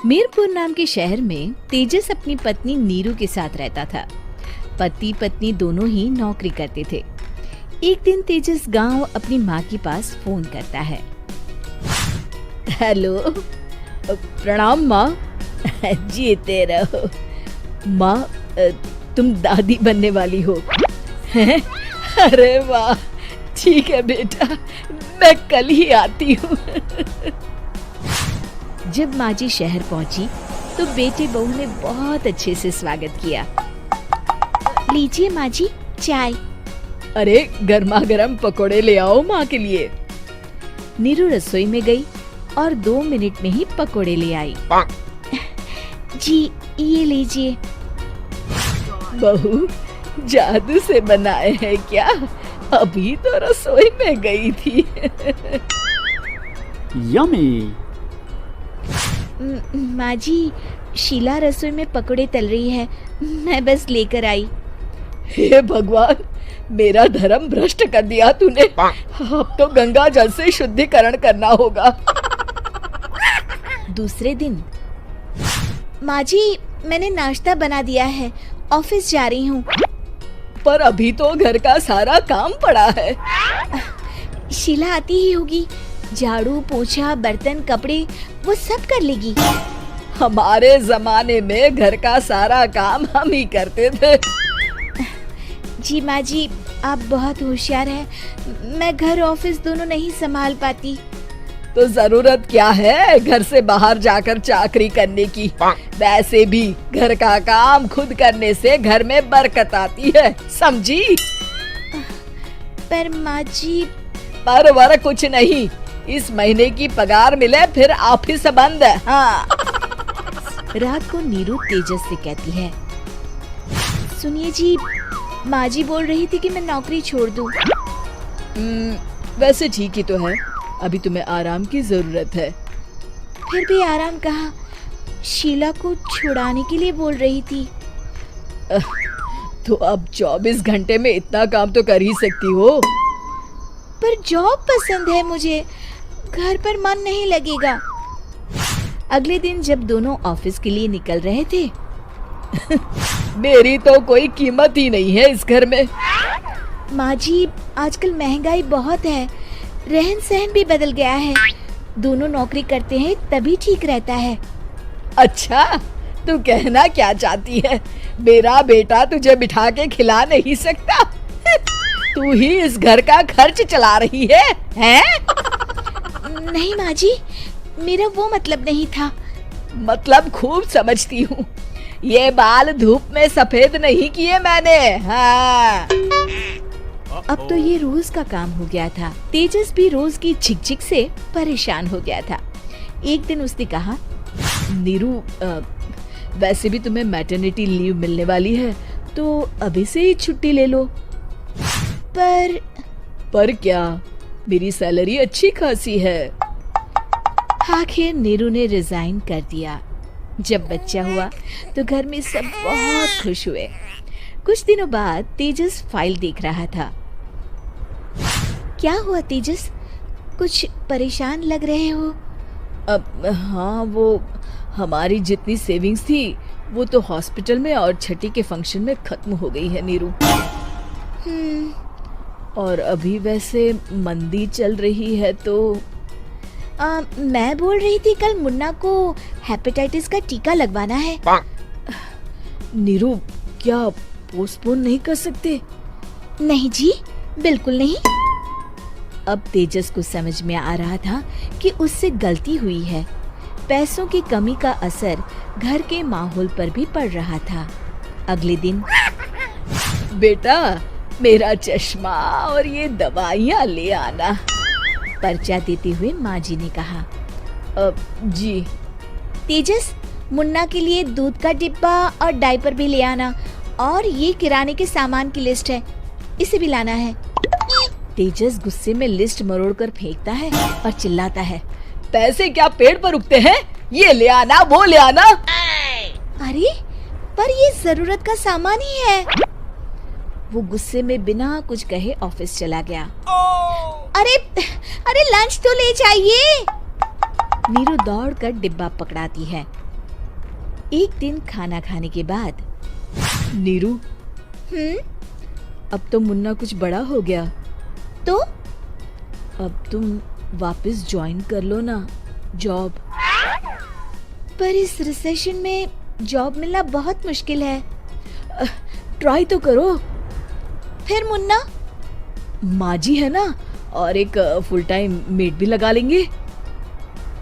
मीरपुर नाम के शहर में तेजस अपनी पत्नी नीरू के साथ रहता था। पति पत्नी दोनों ही नौकरी करते थे। एक दिन तेजस गांव अपनी माँ के पास फोन करता है। हेलो, प्रणाम माँ। जीते रहो माँ, तुम दादी बनने वाली हो। अरे वाह, ठीक है बेटा, मैं कल ही आती हूँ। जब माँ जी शहर पहुंची तो बेटे बहू ने बहुत अच्छे से स्वागत किया। लीजिए माँ जी चाय। अरे गर्मा गर्म पकोड़े ले आओ माँ के लिए। नीरू रसोई में गई और 2 मिनट में ही पकोड़े ले आई। जी ये लीजिए। बहू जादू से बनाए हैं क्या? अभी तो रसोई में गई थी। यम्मी। माँ जी, शीला रसोई में पकोड़े तल रही है, मैं बस लेकर आई। हे भगवान, मेरा धर्म भ्रष्ट कर दिया तूने। अब तो गंगा जल से शुद्धिकरण करना होगा। दूसरे दिन, माँ जी मैंने नाश्ता बना दिया है, ऑफिस जा रही हूँ। पर अभी तो घर का सारा काम पड़ा है। शीला आती ही होगी, झाड़ू पोछा बर्तन कपड़े वो सब कर लेगी। हमारे जमाने में घर का सारा काम हम ही करते थे। जी माँ जी, आप बहुत होशियार हैं, मैं घर ऑफिस दोनों नहीं संभाल पाती। तो जरूरत क्या है घर से बाहर जाकर चाकरी करने की? वैसे भी घर का काम खुद करने से घर में बरकत आती है, समझी? पर माँ जी। पर वर कुछ नहीं, इस महीने की पगार मिले फिर ऑफिस बंद है। हाँ। रात को नीरू तेजस से कहती है, सुनिए जी, माँ जी बोल रही थी कि मैं नौकरी छोड़ दूं। वैसे ठीक ही तो है, अभी तुम्हें आराम की जरूरत है। फिर भी आराम कहाँ, शीला को छुड़ाने के लिए बोल रही थी। तो अब 24 घंटे में इतना काम तो कर ही सकती हो। पर जॉब पसंद है मुझे, घर पर मन नहीं लगेगा। अगले दिन जब दोनों ऑफिस के लिए निकल रहे थे, मेरी तो कोई कीमत ही नहीं है इस घर में। माँ जी, आजकल महंगाई बहुत है, रहन सहन भी बदल गया है, दोनों नौकरी करते हैं तभी ठीक रहता है। अच्छा, तू कहना क्या चाहती है? मेरा बेटा तुझे बिठा के खिला नहीं सकता? तू ही इस घर का खर्च चला रही है, हैं? नहीं माँ जी, मेरा वो मतलब नहीं था। मतलब खूब समझती हूँ, ये बाल धूप में सफेद नहीं किए मैंने। हाँ। अब तो ये रोज का काम हो गया था। तेजस भी रोज की झिकझिक से परेशान हो गया था। एक दिन उसने कहा, नीरू, वैसे भी तुम्हें मैटरनिटी लीव मिलने वाली है, तो अभी से ही छुट्टी ले लो। पर क्या, मेरी सैलरी अच्छी खासी है। आखिर नीरू ने रिजाइन कर दिया। जब बच्चा हुआ तो घर में सब बहुत खुश हुए। कुछ दिनों बाद तेजस फाइल देख रहा था। क्या हुआ तेजस, कुछ परेशान लग रहे हो? अब हाँ, वो हमारी जितनी सेविंग्स थी वो तो हॉस्पिटल में और छठी के फंक्शन में खत्म हो गई है नीरू। और अभी वैसे मंदी चल रही है तो मैं बोल रही थी कल मुन्ना को हेपेटाइटिस का टीका लगवाना है। नीरू, क्या पोस्टपोन नहीं कर सकते? नहीं जी, बिल्कुल नहीं। अब तेजस को समझ में आ रहा था कि उससे गलती हुई है। पैसों की कमी का असर घर के माहौल पर भी पड़ रहा था। अगले दिन, बेटा मेरा चश्मा और ये दवाइयाँ ले आना, पर्चा देते हुए माँ जी ने कहा। जी। तेजस, मुन्ना के लिए दूध का डिब्बा और डायपर भी ले आना, और ये किराने के सामान की लिस्ट है, इसे भी लाना है। तेजस गुस्से में लिस्ट मरोड़कर फेंकता है और चिल्लाता है, पैसे क्या पेड़ पर उगते हैं? ये ले आना, वो ले आना। अरे पर ये जरूरत का सामान ही है। वो गुस्से में बिना कुछ कहे ऑफिस चला गया। अरे लंच तो ले जाइए। नीरू दौड़कर डिब्बा पकड़ाती है एक दिन खाना खाने के बाद, नीरू, अब तो मुन्ना कुछ बड़ा हो गया, तो अब तुम वापस ज्वाइन कर लो ना जॉब। पर इस रिसेशन में जॉब मिलना बहुत मुश्किल है। ट्राई तो करो। फिर मुन्ना, माँ जी है ना, और एक फुल टाइम मेड भी लगा लेंगे।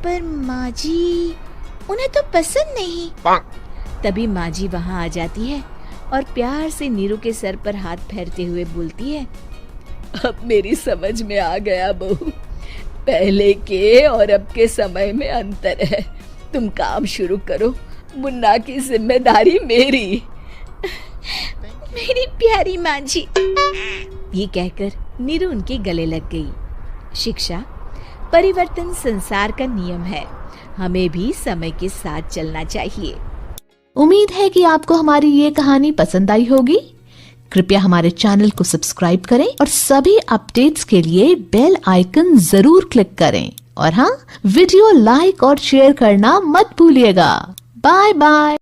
पर माँ जी, उन्हें तो पसंद नहीं। तभी माँ जी वहाँ आ जाती है और प्यार से नीरू के सर पर हाथ फेरते हुए बोलती है, अब मेरी समझ में आ गया बहू, पहले के और अब के समय में अंतर है। तुम काम शुरू करो, मुन्ना की जिम्मेदारी मेरी। मेरी प्यारी माँ जी। ये कहकर नीरू उनके गले लग गई। शिक्षा, परिवर्तन संसार का नियम है, हमें भी समय के साथ चलना चाहिए। उम्मीद है कि आपको हमारी ये कहानी पसंद आई होगी। कृपया हमारे चैनल को सब्सक्राइब करें और सभी अपडेट्स के लिए बेल आइकन जरूर क्लिक करें। और हाँ, वीडियो लाइक और शेयर करना मत भूलिएगा। Bye bye.